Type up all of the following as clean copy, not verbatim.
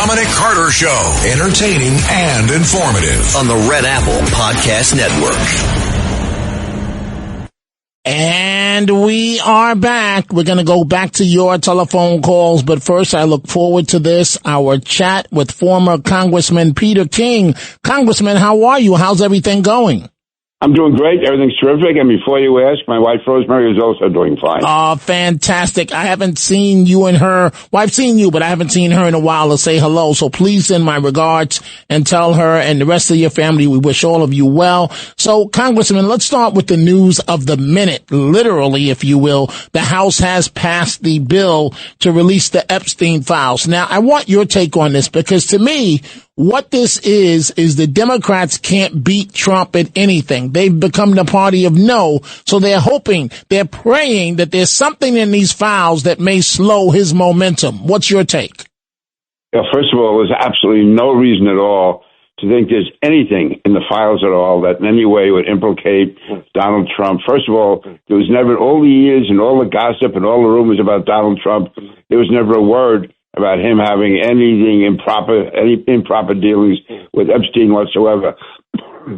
Dominic Carter Show. Entertaining and informative on the Red Apple Podcast Network. And we are back. We're going to go back to your telephone calls. But first, I look forward to this, our chat with former Congressman Peter King. Congressman, how are you? How's everything going? I'm doing great. Everything's terrific. And before you ask, my wife Rosemary is also doing fine. Oh, fantastic. I haven't seen you and her. Well, I've seen you, but I haven't seen her in a while to say hello. So please send my regards and tell her and the rest of your family we wish all of you well. So, Congressman, let's start with the news of the minute. Literally, if you will, the House has passed the bill to release the Epstein files. Now, I want your take on this because to me, what this is the Democrats can't beat Trump at anything. They've become the party of no. So they're hoping, they're praying that there's something in these files that may slow his momentum. What's your take? Yeah, first of all, there's absolutely no reason at all to think there's anything in the files at all that in any way would implicate Donald Trump. First of all, there was never, all the years and all the gossip and all the rumors about Donald Trump, there was never a word about him having any improper dealings with Epstein whatsoever.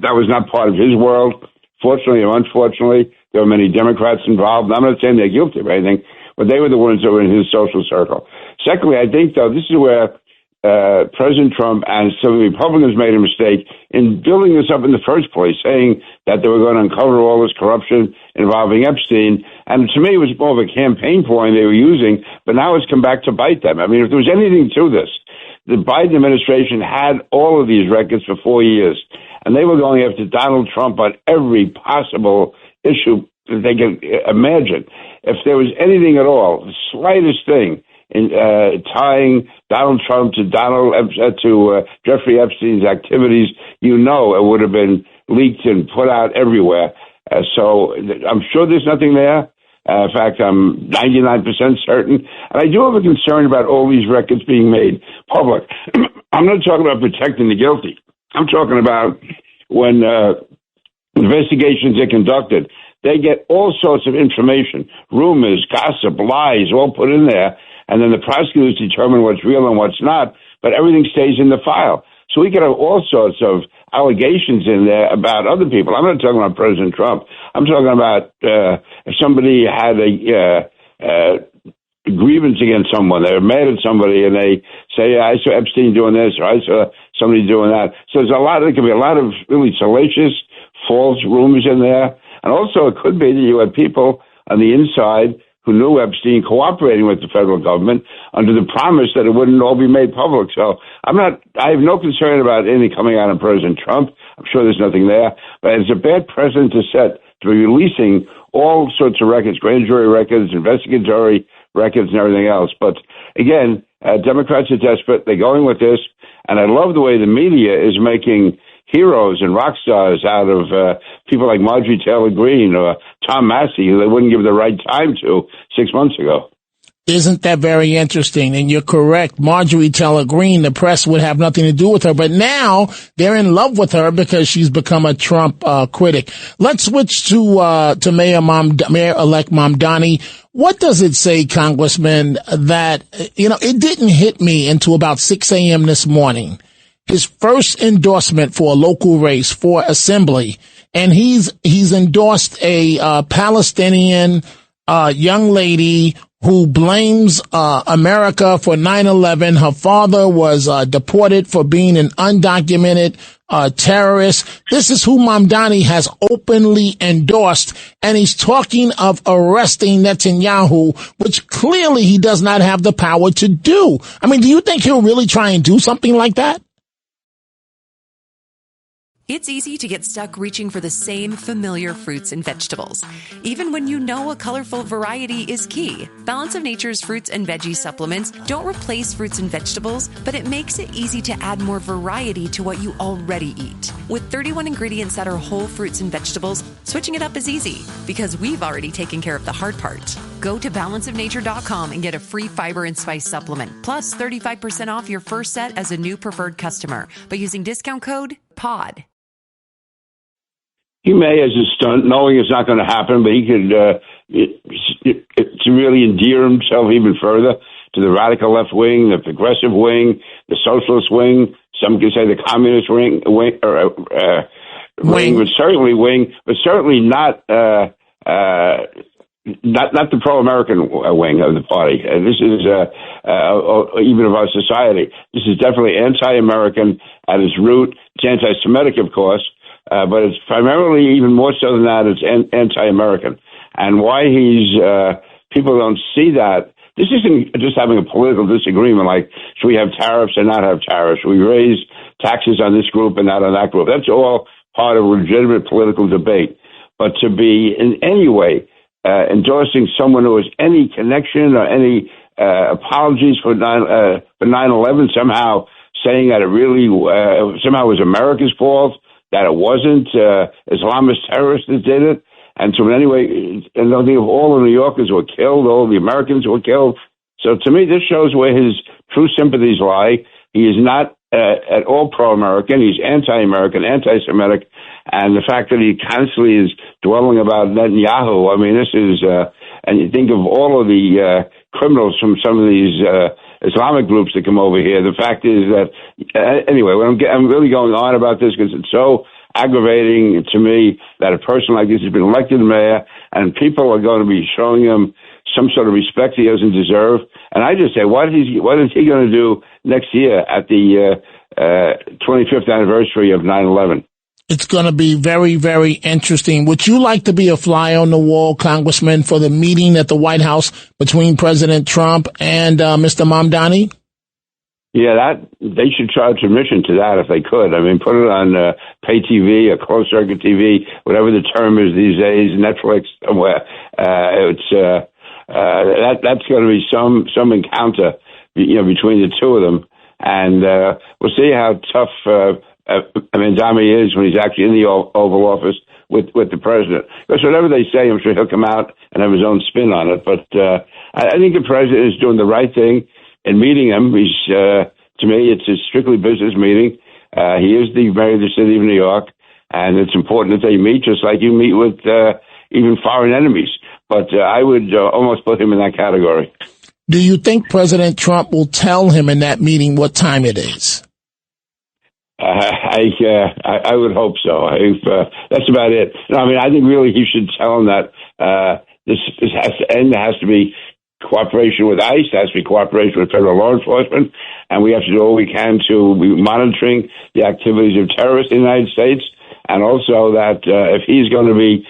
That was not part of his world. Fortunately or unfortunately, there were many Democrats involved. I'm not saying they're guilty of anything, but they were the ones that were in his social circle. Secondly, I think, though, this is where President Trump and some of the Republicans made a mistake in building this up in the first place, saying that they were going to uncover all this corruption involving Epstein. And to me, it was more of a campaign ploy they were using, but now it's come back to bite them. I mean, if there was anything to this, the Biden administration had all of these records for 4 years, and they were going after Donald Trump on every possible issue that they could imagine. If there was anything at all, the slightest thing, in tying Donald Trump to Jeffrey Epstein's activities, you know it would have been leaked and put out everywhere. So I'm sure there's nothing there. In fact, I'm 99% certain. And I do have a concern about all these records being made public. I'm not talking about protecting the guilty. I'm talking about when investigations are conducted, they get all sorts of information, rumors, gossip, lies, all put in there. And then the prosecutors determine what's real and what's not, but everything stays in the file. So we could have all sorts of allegations in there about other people. I'm not talking about President Trump. I'm talking about if somebody had a grievance against someone, they're mad at somebody, and they say, I saw Epstein doing this, or I saw somebody doing that. So there could be a lot of really salacious, false rumors in there. And also it could be that you had people on the inside who knew Epstein cooperating with the federal government under the promise that it wouldn't all be made public. So I have no concern about anything coming out of President Trump. I'm sure there's nothing there, but it's a bad precedent to set to be releasing all sorts of records, grand jury records, investigatory records, and everything else. But again, Democrats are desperate. They're going with this. And I love the way the media is making heroes and rock stars out of people like Marjorie Taylor Greene or Tom Massey, who they wouldn't give the right time to 6 months ago. Isn't that very interesting? And you're correct. Marjorie Taylor Greene, the press would have nothing to do with her, but now they're in love with her because she's become a Trump critic. Let's switch to Mayor-elect Mamdani. What does it say, Congressman, that, it didn't hit me until about 6 a.m. this morning. His first endorsement for a local race for assembly, and he's endorsed a Palestinian young lady who blames America for 9/11. Her father was deported for being an undocumented terrorist. This is who Mamdani has openly endorsed, and he's talking of arresting Netanyahu, which clearly he does not have the power to do. I mean, do you think he'll really try and do something like that? It's easy to get stuck reaching for the same familiar fruits and vegetables, even when you know a colorful variety is key. Balance of Nature's fruits and veggie supplements don't replace fruits and vegetables, but it makes it easy to add more variety to what you already eat. With 31 ingredients that are whole fruits and vegetables, switching it up is easy because we've already taken care of the hard part. Go to balanceofnature.com and get a free fiber and spice supplement, plus 35% off your first set as a new preferred customer by using discount code POD. He may, as a stunt, knowing it's not going to happen, but he could, to really endear himself even further, to the radical left wing, the progressive wing, the socialist wing. Some could say the communist wing, but certainly not the pro-American wing of the party. This is even of our society. This is definitely anti-American at its root. It's anti-Semitic, of course, but it's primarily, even more so than that, it's anti-American. And why people don't see that. This isn't just having a political disagreement, like, should we have tariffs or not have tariffs? Should we raise taxes on this group and not on that group? That's all part of a legitimate political debate. But to be in any way endorsing someone who has any connection or any apologies for 9/11, somehow saying that it really somehow was America's fault, that it wasn't Islamist terrorists that did it, and so in any way, and I think of all the New Yorkers who were killed, all the Americans who were killed. So to me, this shows where his true sympathies lie. He is not at all pro-American. He's anti-American, anti-Semitic, and the fact that he constantly is dwelling about Netanyahu. I mean, this is, and you think of all of the criminals from some of these Islamic groups that come over here. The fact is that, anyway, I'm really going on about this because it's so aggravating to me that a person like this has been elected mayor and people are going to be showing him some sort of respect he doesn't deserve. And I just say, what is he going to do next year at the 25th anniversary of 9/11? It's going to be very, very interesting. Would you like to be a fly on the wall, Congressman, for the meeting at the White House between President Trump and Mr. Mamdani? Yeah, they should charge admission to that if they could. I mean, put it on pay TV or closed circuit TV, whatever the term is these days, Netflix somewhere. That's going to be some encounter, between the two of them, and we'll see how tough Mamdani is when he's actually in the Oval Office with the president. Because whatever they say, I'm sure he'll come out and have his own spin on it. But I think the president is doing the right thing in meeting him. He's, to me, it's a strictly business meeting. He is the mayor of the city of New York, and it's important that they meet, just like you meet with even foreign enemies. But I would almost put him in that category. Do you think President Trump will tell him in that meeting what time it is? I would hope so. That's about it. No, I mean, I think really he should tell him that this has to end. There has to be cooperation with ICE. There has to be cooperation with federal law enforcement, and we have to do all we can to be monitoring the activities of terrorists in the United States. And also that if he's going to be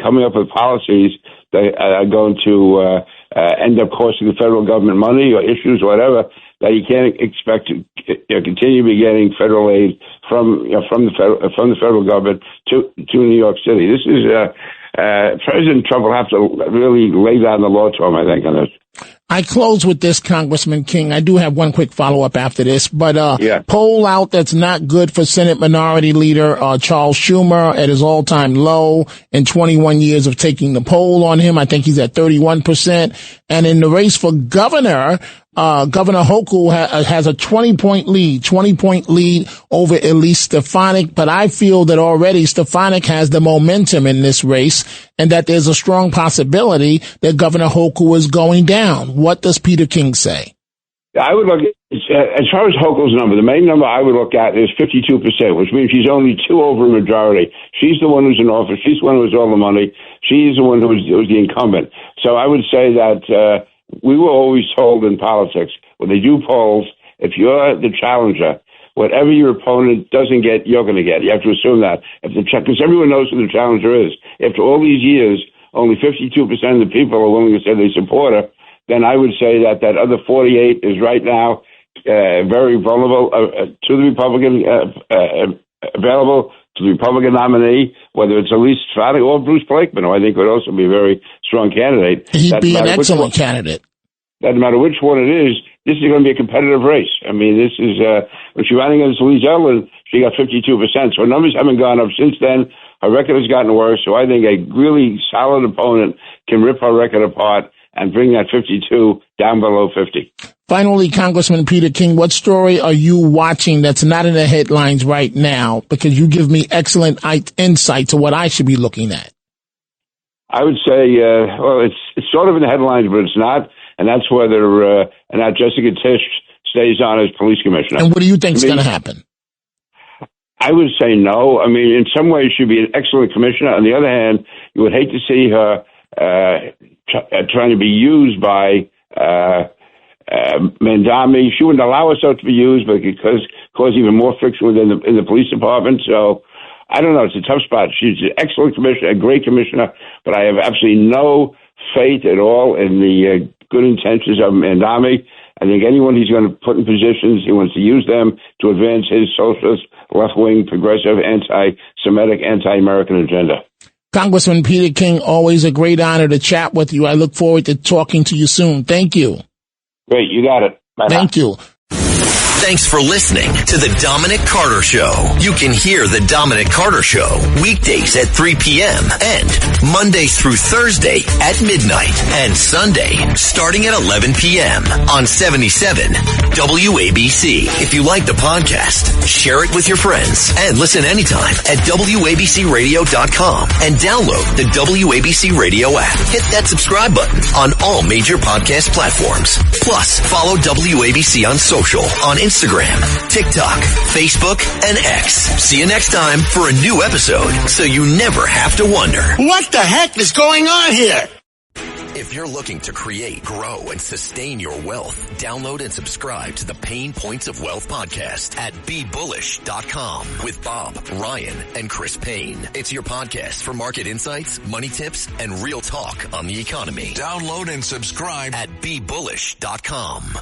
coming up with policies that are going to end up costing the federal government money or issues, whatever, that he can't expect to continue to be getting federal aid from the federal government to New York City. This is President Trump will have to really lay down the law to him, I think, on this. I close with this, Congressman King. I do have one quick follow-up after this, but poll out that's not good for Senate Minority Leader Charles Schumer at his all-time low in 21 years of taking the poll on him. I think he's at 31%. And in the race for governor, Governor Hochul has a 20-point lead over Elise Stefanik, but I feel that already Stefanik has the momentum in this race and that there's a strong possibility that Governor Hochul is going down. What does Peter King say? I would look at, as far as Hochul's number, the main number I would look at is 52%, which means she's only 2 over a majority. She's the one who's in office. She's the one who has all the money. She's the one who's the incumbent. So I would say that we were always told in politics, when they do polls, if you're the challenger, whatever your opponent doesn't get, you're going to get. You have to assume that. Because everyone knows who the challenger is. After all these years, only 52% of the people are willing to say they support her. Then I would say that other 48 is right now very vulnerable to the Republican, available to the Republican nominee, whether it's Elise Stefanik or Bruce Blakeman, who I think would also be a very strong candidate. He'd be an excellent candidate. Doesn't matter which one it is, this is going to be a competitive race. I mean, this is, when she ran against Lee Zeldin, she got 52%. So her numbers haven't gone up since then. Her record has gotten worse. So I think a really solid opponent can rip her record apart and bring that 52 down below 50. Finally, Congressman Peter King, what story are you watching that's not in the headlines right now? Because you give me excellent insight to what I should be looking at. I would say, well, it's sort of in the headlines, but it's not. And that's whether and that Jessica Tisch stays on as police commissioner. And what do you think is going to happen? I would say no. I mean, in some ways, she'd be an excellent commissioner. On the other hand, you would hate to see her trying to be used by Mandami. She wouldn't allow herself to be used, but it could cause even more friction within the police department. So I don't know. It's a tough spot. She's an excellent commissioner, a great commissioner, but I have absolutely no faith at all in the good intentions of Mandami. I think anyone he's going to put in positions, he wants to use them to advance his socialist, left-wing, progressive, anti-Semitic, anti-American agenda. Congressman Peter King, always a great honor to chat with you. I look forward to talking to you soon. Thank you. Great, you got it. Bye-bye. Thank you. Thanks for listening to The Dominic Carter Show. You can hear The Dominic Carter Show weekdays at 3 p.m. and Monday through Thursday at midnight and Sunday starting at 11 p.m. on 77 WABC. If you like the podcast, share it with your friends and listen anytime at WABCRadio.com and download the WABC Radio app. Hit that subscribe button on all major podcast platforms. Plus, follow WABC on social on Instagram, TikTok, Facebook, and X. See you next time for a new episode so you never have to wonder. What the heck is going on here? If you're looking to create, grow, and sustain your wealth, download and subscribe to the Pain Points of Wealth podcast at BeBullish.com with Bob, Ryan, and Chris Payne. It's your podcast for market insights, money tips, and real talk on the economy. Download and subscribe at BeBullish.com.